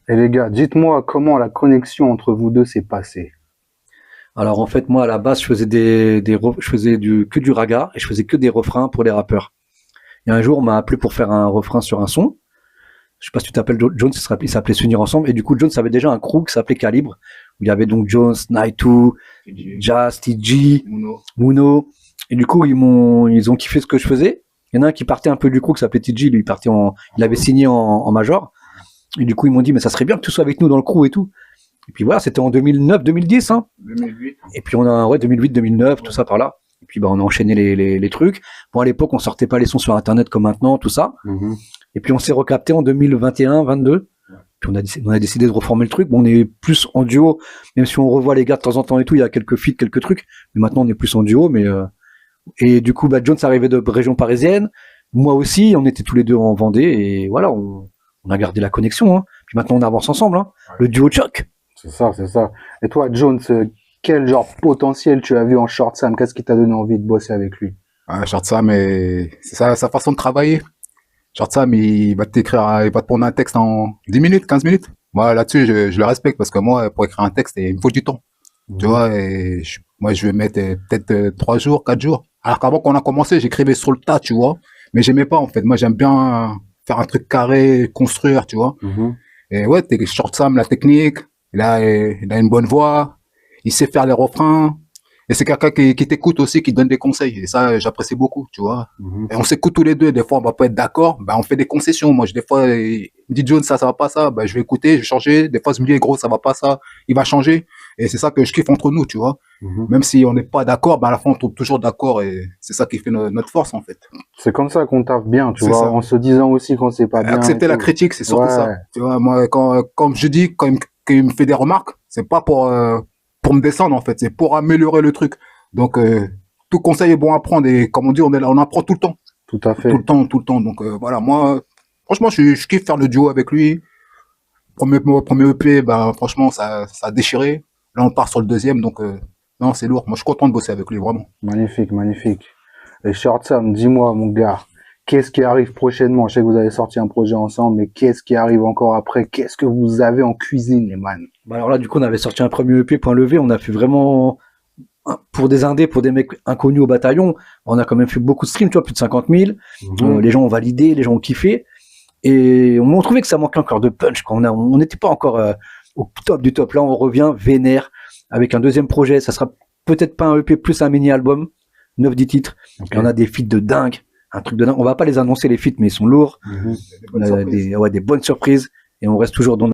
Et les gars, dites-moi comment la connexion entre vous deux s'est passée. Alors en fait, moi à la base, je faisais je faisais que du raga et je faisais que des refrains pour les rappeurs. Et un jour, on m'a appelé pour faire un refrain sur un son. Je sais pas si tu t'appelles Jones, il s'appelait S'unir ensemble. Et du coup, Jones avait déjà un crew qui s'appelait Calibre, où il y avait donc Jones, Night2, Jazz, TG, Muno. Et du coup, ils ont kiffé ce que je faisais. Il y en a un qui partait un peu du crew qui s'appelait TG, lui, il avait signé en major. Et du coup, ils m'ont dit, mais ça serait bien que tu sois avec nous dans le crew et tout. Et puis voilà, c'était en 2009, 2010, hein. 2008. Et puis 2008, 2009, tout ça par là. Et puis on a enchaîné les trucs. Bon, à l'époque, on sortait pas les sons sur Internet comme maintenant, tout ça. Et puis on s'est recapté en 2021, 22. Puis on a décidé de reformer le truc. Bon, on est plus en duo, même si on revoit les gars de temps en temps et tout. Il y a quelques feats, quelques trucs. Mais maintenant, on est plus en duo. Et du coup, Jones arrivait de région parisienne. Moi aussi, on était tous les deux en Vendée. Et voilà, on a gardé la connexion. Hein. Puis maintenant, on avance ensemble. Hein. Le duo Chuck. C'est ça, c'est ça. Et toi, Jones, quel genre potentiel tu as vu en Short Sam? Qu'est-ce qui t'a donné envie de bosser avec lui? Short Sam, c'est sa façon de travailler. Short Sam, il va te prendre un texte en 10 minutes, 15 minutes. Moi, là-dessus, je le respecte parce que moi, pour écrire un texte, il me faut du temps. Tu vois, et moi, je vais mettre peut-être 3 jours, 4 jours. Alors qu'avant qu'on a commencé, j'écrivais sur le tas, tu vois. Mais j'aimais pas, en fait. Moi, j'aime bien faire un truc carré, construire, tu vois. Et ouais, Short Sam, la technique, il a une bonne voix, il sait faire les refrains. Et c'est quelqu'un qui t'écoute aussi, qui donne des conseils. Et ça, j'apprécie beaucoup, tu vois. Et on s'écoute tous les deux. Des fois, on va pas être d'accord. Ben, on fait des concessions. Moi, des fois, il me dit, John, ça va pas ça. Ben, je vais écouter, je vais changer. Des fois, je me dis, gros, ça va pas ça. Il va changer. Et c'est ça que je kiffe entre nous, tu vois. Même si on n'est pas d'accord, ben, à la fin, on tombe toujours d'accord. Et c'est ça qui fait notre force, en fait. C'est comme ça qu'on taffe bien, tu C'est vois, ça. en se disant aussi quand c'est pas bien. Accepter la critique, c'est surtout ça. Tu vois, moi, comme je dis, quand il me fait des remarques, c'est pas pour me descendre, en fait. C'est pour améliorer le truc. Donc, tout conseil est bon à prendre. Et comme on dit, on apprend tout le temps. Tout à fait. Tout le temps. Donc, voilà, moi, franchement, je kiffe faire le duo avec lui. Premier EP, ben, franchement, ça a déchiré. Là, on part sur le deuxième. Donc, non, c'est lourd. Moi, je suis content de bosser avec lui, vraiment. Magnifique, magnifique. Et Short Sam, dis-moi, mon gars, qu'est-ce qui arrive prochainement? Je sais que vous avez sorti un projet ensemble, mais qu'est-ce qui arrive encore après? Qu'est-ce que vous avez en cuisine, les man? Bah alors là, du coup, on avait sorti un premier EP, Point Levé. On a fait vraiment, pour des indés, pour des mecs inconnus au bataillon, on a quand même fait beaucoup de streams, tu vois, plus de 50 000. Les gens ont validé, les gens ont kiffé. Et on trouvait que ça manquait encore de punch. On n'était pas encore au top du top. Là, on revient vénère avec un deuxième projet. Ça sera peut-être pas un EP, plus un mini-album. 9-10 titres. Okay. Et on a des feats de dingue. Un truc de dingue. On va pas les annoncer, les feats, mais ils sont lourds. On a des bonnes surprises. Et on reste toujours dans